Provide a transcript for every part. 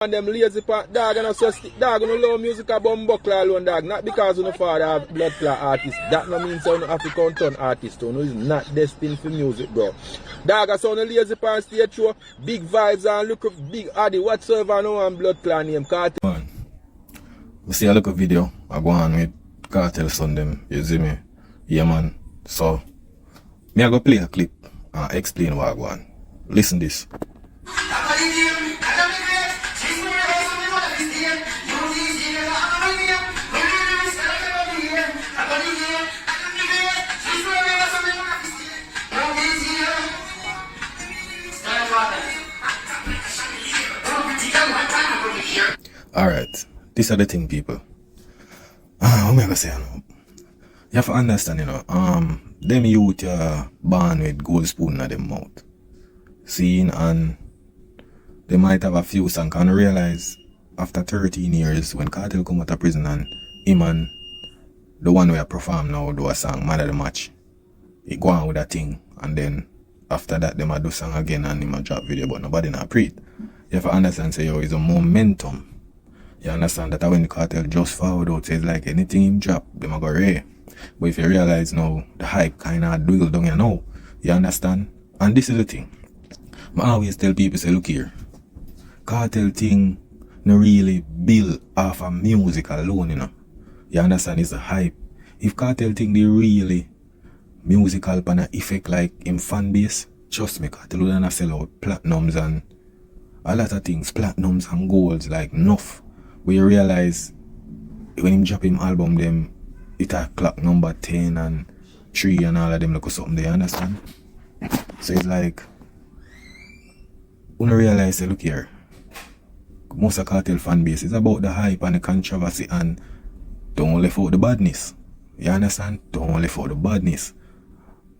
And them lazy part dog and so stick dog and low music a bumbuckler alone dog. Not because you no father have blood clot artist. That no means you no have to count on artist. You is not destined for music, bro. Dog a sound lazy part stage show, big vibes and look up big addy whatsoever no one blood clot name Cartel. Man, we see a look video I go on with Cartel son them, you see me? Yeah man. So me I go play a clip and explain what I go on. Listen this. Alright, these are the thing, people. What am I gonna say? You have to understand, you know, them youth born with gold spoon in them mouth. Seeing and they might have a few songs and realize after 13 years when Cartel come out of prison and him and the one where I perform now do a song, Man of the Match. He go on with that thing and then after that they might do song again and him a drop video but nobody not pre it. You have to understand, say, yo, it's a momentum. You understand that when the Cartel just forward out, says like anything him drop, them a go rare. But if you realize now, the hype kind of dwindle down here now. You understand? And this is the thing. I always tell people, say, look here. Cartel thing no really build off of music alone, you know. You understand? It's the hype. If Cartel thing they really musical pan a effect like in fan base, trust me, Cartel would not sell out platinums and a lot of things, platinums and golds like enough. Where you realize when him drop him album them it a clock number 10 and 3 and all of them look or something, they understand? So it's like when you realize, say, look here, most of Cartel fan base is about the hype and the controversy and don't left out the badness. You understand? Don't left out the badness.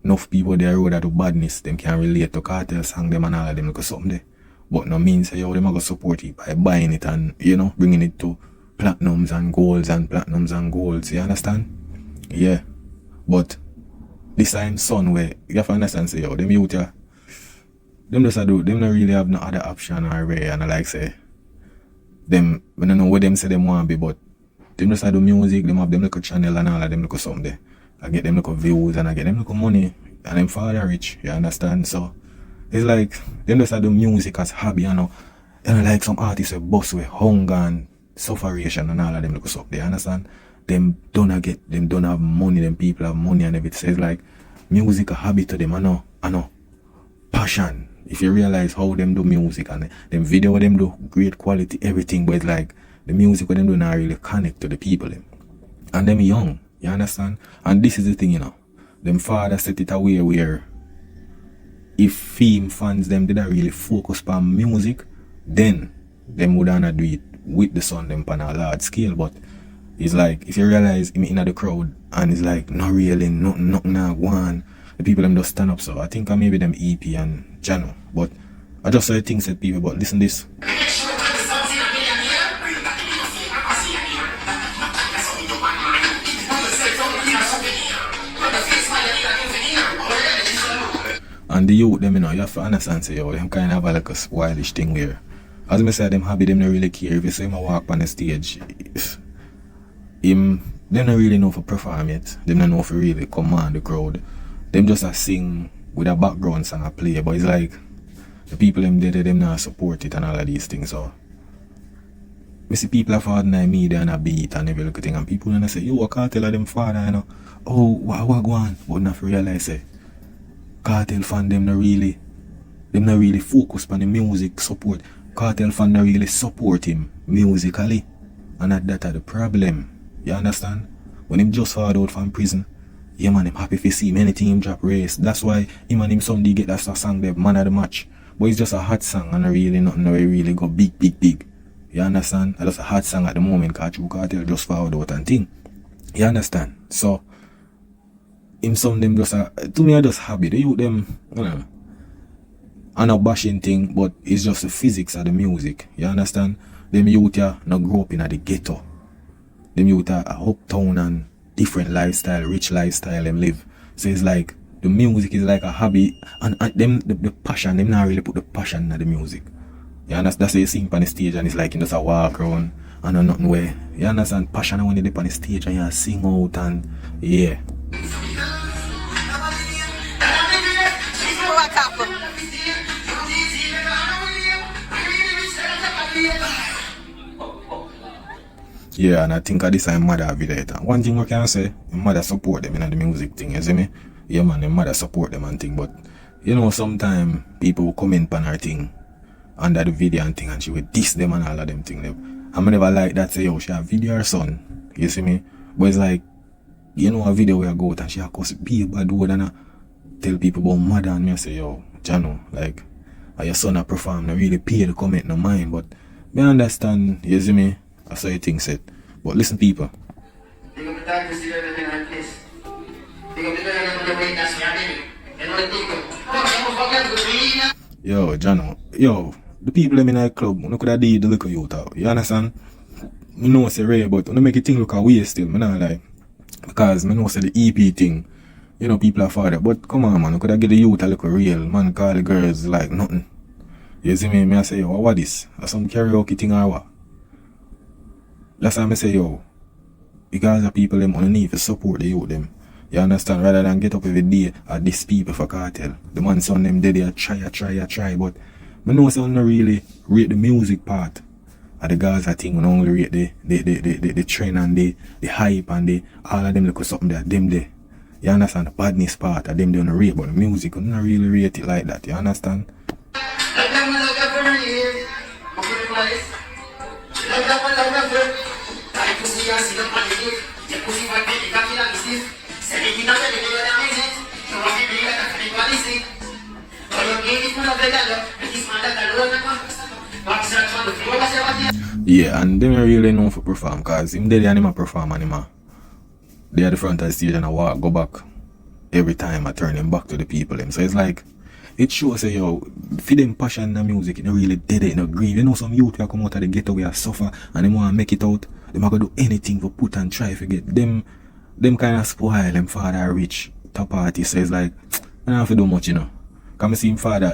Enough people there road that do badness, them can relate to Cartel song them and all of them look or something there. But no means yo them are gonna support it by buying it and you know bringing it to platinums and golds, you understand? Yeah. But this time son where you have to understand, say yo them youth yeah, them just do them not really have no other option or way and I like say them I don't know what them say them want be but them just do music, them have them little channel and all of them little something there. I get them little views and I get them little money and them father rich, you understand? So it's like them just do music as hobby, you know. And like some artists with bust with hunger and sufferation and all of them look up there, understand? Them don't have money, them people have money and everything. So it's like music a hobby to them, I know. Passion. If you realize how them do music and them video them do great quality, everything, but it's like the music with them do not really connect to the people them. And them young, you understand? And this is the thing, you know. Them father set it away where if film fans them didn't really focus on music, then them would not do it with the son them on a large scale. But it's like if you realize him in the crowd and it's like not really nothing one, the people them just stand up. So I think maybe them EP and Jano. But I just say things that people, but listen this. And the youth them, you know, you have to understand, say, yo, them kind of have like a wildish thing where, as I said, them hobby, them don't really care. If you say him walk on the stage, them don't really know for perform it. Them don't know for really command the crowd. Them just a sing with a background song a play, but it's like, the people them there, them not support it and all of these things, so. I see people are father and me, and a beat and every little thing, and people and I say, yo, I can't tell them father, you know, oh, what go on? But not realize, say, Cartel fan them not really focus on the music support. Cartel fan not really support him musically. And that's the problem. You understand? When him just hard out from prison, yeah man, him happy to see him anything him drop race. That's why him and him Sunday get that song there, Man of the Match. But it's just a hot song and not really nothing that really go big. You understand? That's a hot song at the moment because Cartel just forward out and thing. You understand? So him some them just to me I just happy. They use them, you know, I'm not bashing thing, but it's just the physics of the music. You understand? Them youth not grow up in the ghetto. Them youth are uptown and different lifestyle, rich lifestyle them live. So it's like the music is like a hobby and them the passion, them not really put the passion in the music. You understand? That's how you sing on the stage and it's like you just a walk around and no nothing way. You understand? Passion when you dip on the stage and you sing out and yeah. Yeah, and I think this time mother video it. One thing we can say, mother support them in the music thing, you see me? Yeah man, the mother support them and thing, but you know sometimes people will comment on her thing under the video and thing and she will diss them and all of them thing. I never like that say yo she have video her son. You see me? But it's like you know a video where I go out and she of course be a bad word and I tell people about mother and me I say yo, Jano, like your son a perform, not really pay the comment no mind, but me understand, you see me? That's how you think said. But listen people. Yo, Jano, yo, the people in the club, you could have did the look of you out. You understand? I know it's rare, but I make it think look away still, I not like. Because I know it's the EP thing. You know, people are for that. But come on man, you could have get the youth a look real, man, call the girls like nothing. You see me? I say, yo, what this? That's some karaoke thing or what? That's why I say, yo, because the people them only need to support the youth them. You understand? Rather than get up every day at these people for Cartel. The man son them there, they try, but I know some don't really rate the music part of the Gaza thing. We don't only rate the trend and the hype and the all of them look something there, them there. You understand? The badness part of them they don't rate, but the music we don't really rate it like that. You understand? Yeah, and they don't really know for perform because him they anima perform anima. They at the front of the stage and I walk, go back every time I turn him back to the people them. So it's like it shows say yo, for them passion in the music, it don't really dead it, no grieve. You know some youth will come out of the ghetto where suffer and they want to make it out. They might go do anything for put and try to get them kind of spoil them father rich top artists. So it's like I don't have to do much, you know. Come see them father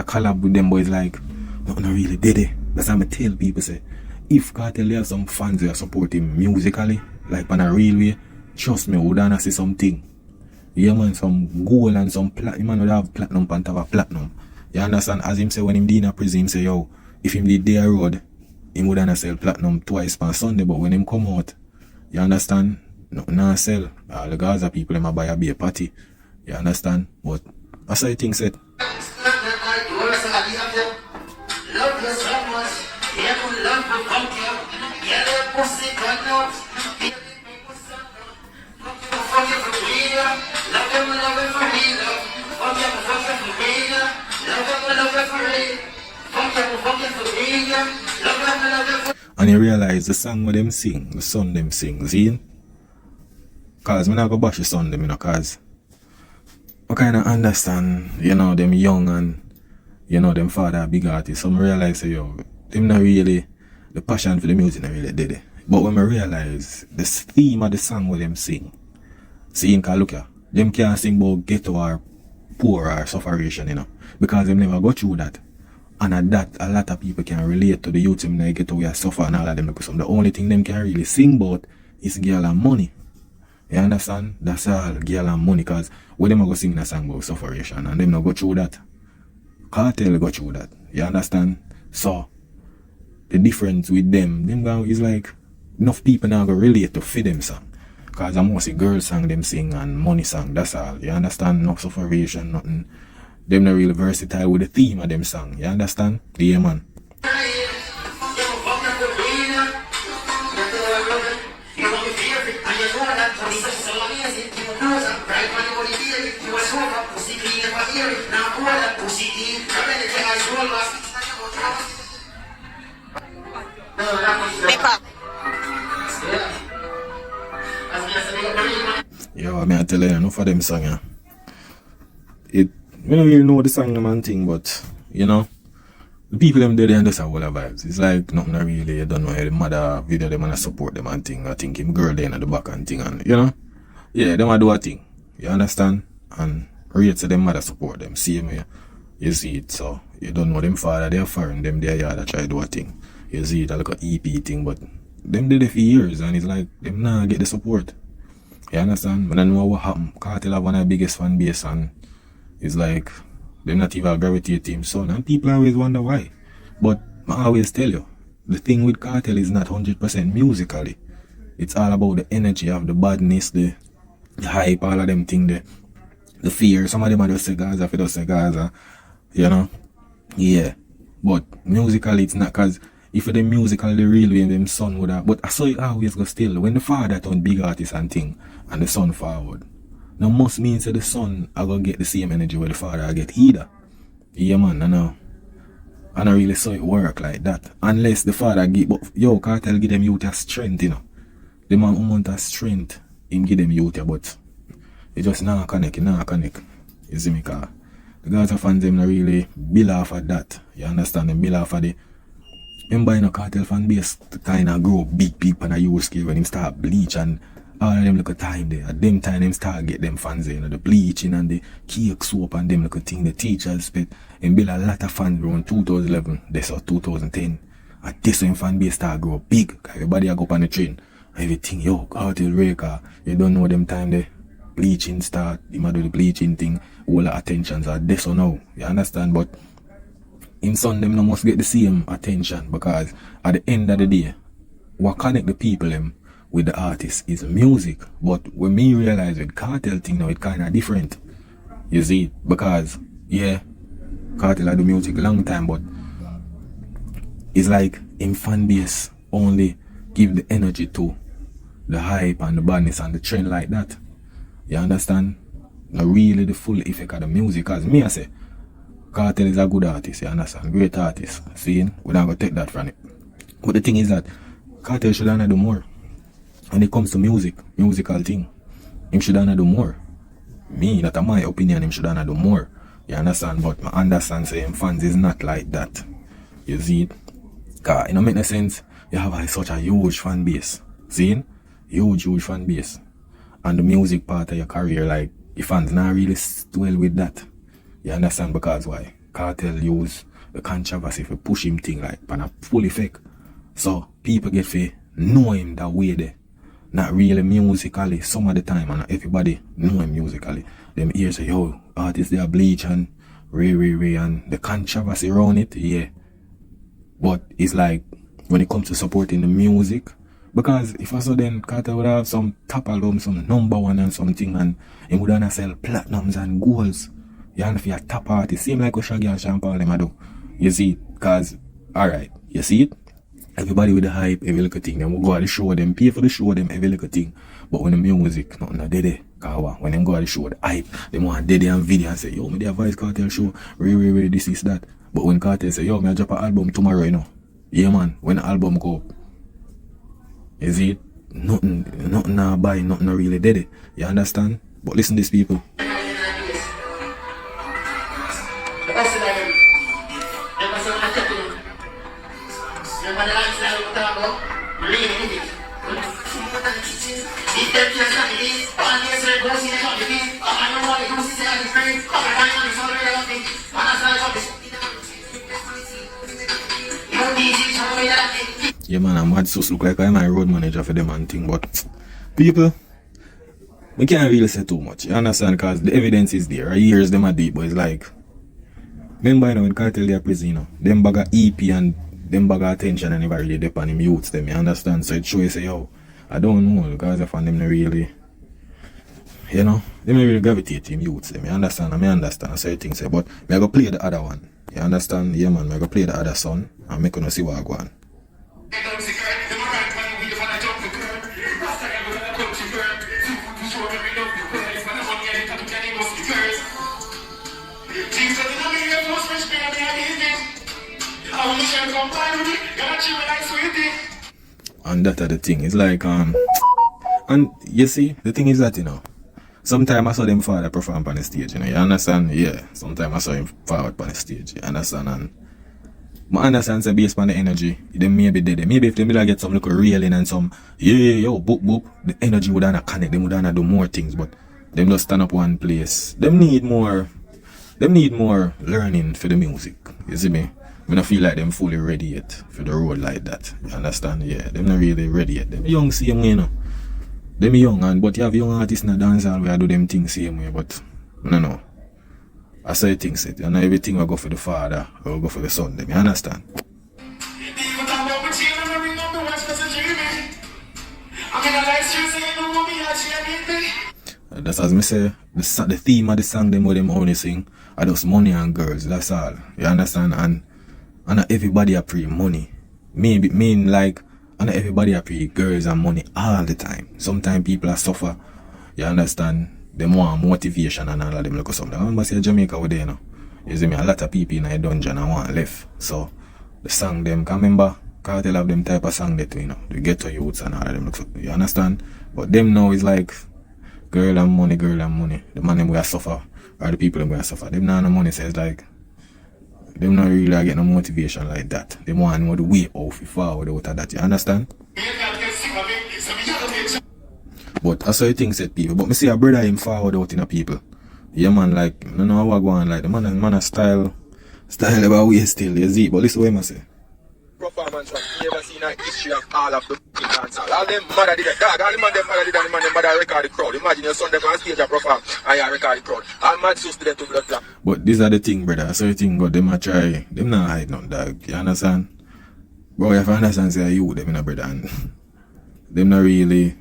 collab with them boys like nothing really did it. That's how I tell people say if Cartel have some fans that support him musically, like on a real way, trust me, we would see something. Yeah man, some gold and some platinum, man would have platinum on top of platinum. You understand? As him say when him did in a prison, him say yo, if him did their road, him would not sell platinum twice per Sunday, but when him come out, you understand? Nothing not sell. All the Gaza people them a buy a beer party. You understand? But that's how you think said. And you realize the song what them sing, the son them sing, see? Cause me not go bash the son them, you know, cause I kinda understand, you know, them young and you know them father big artists. So I realize say yo, them not really the passion for the music not really did it. But when I realize the theme of the song what them sing, see cause look ya, them can't sing about ghetto or poor or sufferation, you know. Because them never go through that. And at that, a lot of people can relate to the youth them they get away suffer and all of them because the only thing them can really sing about is girl and money. You understand? That's all, girl and money, because when them go sing a song about sufferation and them not go through that. Cartel go through that. You understand? So the difference with them is like enough people now go relate to fit them song. Cause I'm mostly girl song them sing and money song, that's all. You understand? No sufferation, nothing. Them not really versatile with the theme of them song. You understand? Yeah man. Yo, I mean I tell you enough of them song, yeah. We don't really know the song man thing, but you know, the people them there and just have all the vibes. It's like nothing really, you don't know the mother video them and support them and thing. I think him girl there in the back and thing and you know? Yeah, them a do a thing. You understand? And rate to them mother support them. See me, you see it. So You don't know them father, they're foreign, them their yard that try do a thing. You see it like a EP thing, but them did it for years and it's like them nah get the support. You understand? When I know what happened, Cartel have one of the biggest fan base and it's like them not even gravitate team son and people always wonder why. But I always tell you, the thing with Cartel is not 100% musically. It's all about the energy of the badness, the hype, all of them things, the fear. Some of them are just say Gaza, if it does say Gaza, you know? Yeah. But musically it's not, cause if the musical the real way them son would have, but I saw it always go still. When the father turn big artist and thing and the son forward. Now must mean that the son are gonna get the same energy where the father I get either. Yeah man, I know. I don't really saw it work like that. Unless the father give, but yo, Cartel give them youth a strength, you know. The man amount of strength him give them youth, but it just not connect, You see me, cause the Gaza fans them not really build off of that. You understand? Them build off of the remember in a Cartel fan base to kind of grow big on a huge scale when him start bleach and all of them look a time there. At them time them start get them fans there, you know, the bleaching and the cake soap and them look a thing, the teachers spit and build a lot of fans around 2011, this or 2010. And this when fan base start grow big. Everybody go up on the train. Everything, yo, Cartel Raker, you don't know them time there. Bleaching start, you might do the bleaching thing, all the attentions are this or now. You understand? But in son them no must get the same attention because at the end of the day, what connect the people them with the artist is music. But when me realize with Cartel thing now, it kinda different. You see, because yeah, Cartel had the music long time, but it's like in fan base only give the energy to the hype and the badness and the trend like that. You understand? Not really the full effect of the music. As me I say, Cartel is a good artist, you understand? Great artist. See, we're not gonna take that from it. But the thing is that Cartel should not do more. When it comes to musical thing, him should not do more. Me, that's my opinion, him should not do more. You understand? But I understand saying fans is not like that. You see it? Cause it don't make no sense. You have such a huge fan base. See? Huge fan base. And the music part of your career, like, your fans not really well with that. You understand? Because why? Cartel use the controversy for push him thing like on a full effect. So people get to know him that way there. Not really musically some of the time, and everybody know him musically. Them ears say, yo, artists they are bleach and Ray and the controversy around it, yeah. But it's like when it comes to supporting the music, because if I saw then Cartel would have some top album, some #1 and something, and he would have sell platinums and golds. You know, if you're a top artist, same like what Shaggy and Sean Paul them do. You see, cause alright, you see it? Everybody with the hype, every little thing. Then we go to the show them, pay for the show them, every little thing. But when the music, nothing a dead. Cause when them go to the show, the hype, they want dead and video and say, yo, me the Vice Cartel show, Ray, this is that. But when Cartel say, yo, me I drop an album tomorrow, you know. Yeah man, when the album go up. You see it? Nothing I buy, nothing I really dead. You understand? But listen to these people. Yeah man, I'm mad sus look like I'm my road manager for them and thing, but people, we can't really say too much, you understand, because the evidence is there. Years them are deep, but it's like, remember you know when Cartel they are prison, you know, them bag of EP and them bag of attention and never really depend him youths them, you understand? So it shows say, yo, I don't know, because I find them really, you know, they may really gravitate him youths them, you understand? I may understand certain things, but I go play the other one, you understand? Yeah man, I go play the other song and make you see what I go on. And that are the thing. It's like and you see, the thing is that, you know, sometimes I saw them father perform on the stage, you know, you understand? Yeah. Sometimes I saw him forward on the stage, you understand? And I understand say based on the energy, they may be dead. Maybe if they may get some little reeling and some yo, boop, the energy would not connect, them would not do more things, but them just stand up one place. Them need more them need more learning for the music. You see me? I don't feel like them fully ready yet for the road like that. You understand? Yeah, them not really ready yet. Them young same way, you know. Them young, and but you have young artists in the dancehall where I do them things same way, but no. I say things it, and everything will go for the father or go for the son. Them, you understand? That's as me say, the theme of the song them what them only sing are just money and girls, that's all. You understand? And not everybody are pre money. Mean like, and not everybody are pre girls and money all the time. Sometimes people are suffer. You understand? Them want motivation and all of them look or something. I remember say Jamaica over there, you know. You see me, a lot of people in a dungeon and want left. So the song them, can remember Cartel have them type of song that you know, the ghetto youths and all of them look so, you understand? But them now is like girl and money. The man them will suffer, or the people them will suffer. Them not no money, so it's like them not really get no motivation like that. Them want know the way off forward out of that, you understand? But I saw things said people, but me see a brother him forward out in a people. Yeah man, like I don't know how I go on, like the man a style about way still, you see, but listen what I say. Performance one, you never seen a history of all of the dancehall. All them mother did a dog, all the man them mother did and the man them mother record the crowd. Imagine your son them on stage and perform and you record the crowd. All mad sus to them to blood clot. But these are the thing, brother. So you think God them a try, them not hide none, dog. You understand? Bro, if I understand say you them in a brother and them not really,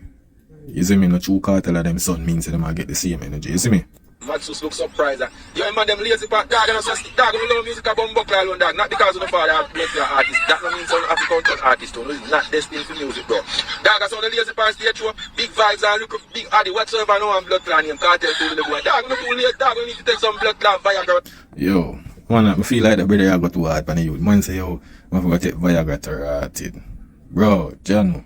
you see me, no true cartel of them son means them a get the same energy, you see me? Matsus look surprised. You man them lazy part dog and so dog and love music about buckle alone dog. Not because of the father have blood clot artist. That no means some African ton artist too. It's not destined for music, bro. Dog and so the lazy part stage show, big vibes and look big addy whatsoever no one blood clot name Cartel to the boy. Dog no too late, dog we need to take some blood clot Viagra. Yo, man, I feel like the brother I got too hard on the youth. Man say yo, I forgot to take Viagra to rotted. Bro, Jano.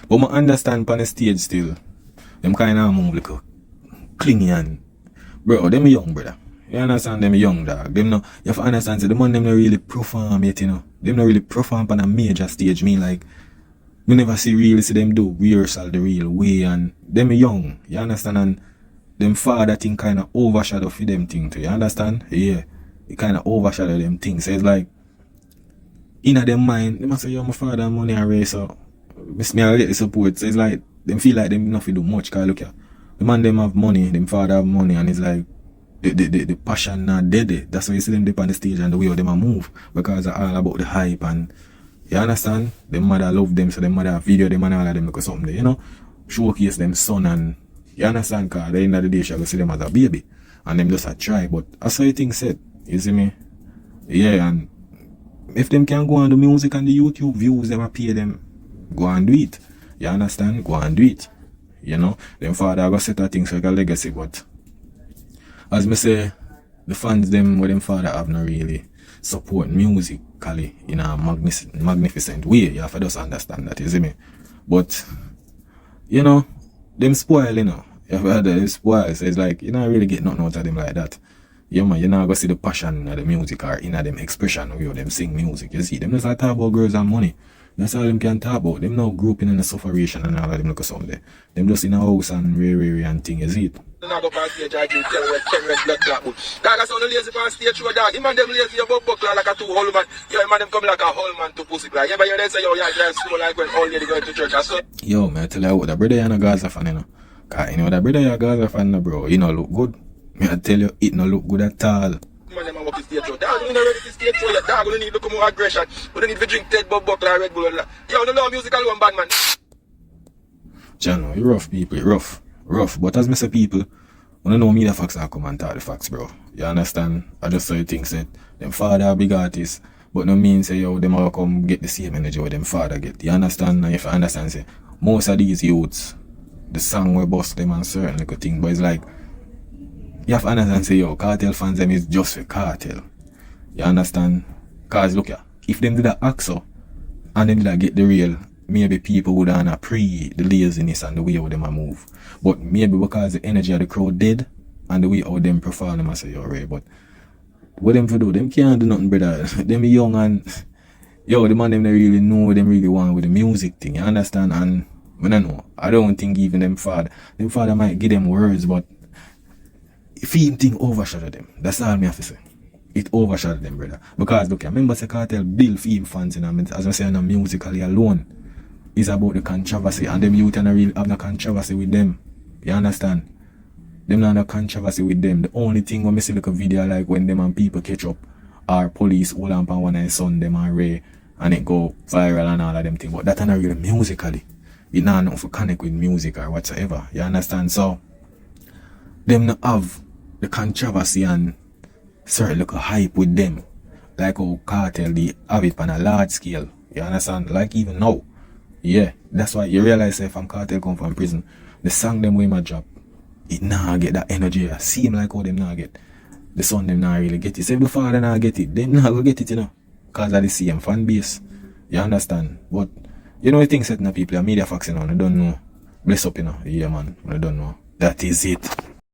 But I understand on the stage still. Them kinda move like a clingy and bro, them young, brother. You understand? Them young, dog. Them no, you have to understand, so the man them not really perform yet, you know. Them not really perform on a major stage. Me like, we never see them do rehearsal the real way, and them young, you understand? And them father thing kind of overshadow for them thing too, you understand? Yeah, it kind of overshadow them things. So it's like, in them mind, they must say, yo, my father money and race, so miss me a little support. So it's like, them feel like them not do much, cause look here. The man them have money, them father have money, and it's like the passion not dead. That's why you see them dip on the stage and the way how them a move, because it's all about the hype and you understand? Them mother love them, so them mother video them and all of them look something, you know, showcase them son, and you understand? Cause at the end of the day, she go see them as a baby, and them just a try. But that's how you think said, you see me? Yeah, and if them can go on the music and the YouTube views, them pay them, go and do it. You understand? Go and do it. You know, them father got set of things like a legacy, but as me say, the fans them what them father have not really support musically in a magnificent way. You have to just understand that, you see me? But you know, them spoil, you know. You have heard them spoil, so it's like you not really get nothing out of them like that. Yeah man, you not gonna see the passion in the music or in them expression where them sing music. You see, them just like talk about girls and money. That's all them can talk about. Them now grouping in the sufferation and all of them look something there. Them just in a house and rare and thing, is it? Not go past stage, I drink 10 red blood clot. Dog, I sound lazy past stage show, dog. You man them lazy about buckler like a two whole man. You man them come like a whole man to pussy cry. Yeah, but you then say, yo, yeah, drive slow like when all lady going to church. I saw. Yo, man, I tell you what, the brother you're a Gaza fan, you know. Cause you know, the brother you're a Gaza fan, no, bro. You know, look good. Me I tell you, it no look good at all. Man, them a walk the stage show. Dog, you not ready to stage show. Dog, you need to look more aggression. You don't need to drink Ted buckler, Red Bull. Yo, no love musical one bad man. Jano, you rough people, rough. But as me say people, when I know me the facts, I come and talk the facts, bro. You understand? I just say things that them father are big artists, but no mean say yo, them all come get the same energy what them father get. You understand? And if I understand, say most of these youths, the song will bust them and certain little thing, but it's like you have to understand, say yo, Cartel fans them is just for Cartel. You understand? Cause look here, if them did that axo and then did that get the real, maybe people would have pre the laziness and the way how them a move. But maybe because the energy of the crowd dead and the way how them perform, them I say, yo, right, but what them for do? Them can't do nothing, brother. Them young and yo, the man them they really know what them really want with the music thing, you understand? And I don't know. I don't think even them father might give them words, but Fame thing overshadowed them. That's all me have to say. It overshadowed them, brother. Because look, remember say Cartel build Fame fans, you know, as I say, not musically alone. It's about the controversy, and them youth and really have no controversy with them. You understand? Them not no controversy with them. The only thing when me see like a video like when them and people catch up, or police hold on pan one and son them and Ray, and it go viral and all of them things. But that not really musically. It not enough to connect with music or whatsoever. You understand? So them not have the controversy and sorry look a hype with them. Like how Cartel they have it on a large scale. You understand? Like even now. Yeah. That's why you realize if I'm Cartel come from prison, the song them way my job, it nah get that energy. I see him like how them nah get. The son them nah really get it. Say the father nah get it, them nah go get it, you know. Cause of the same fan base. You understand? But you know the thing setting up people, media facts, you know, I don't know. Bless up, you know. Yeah man, I don't know. That is it.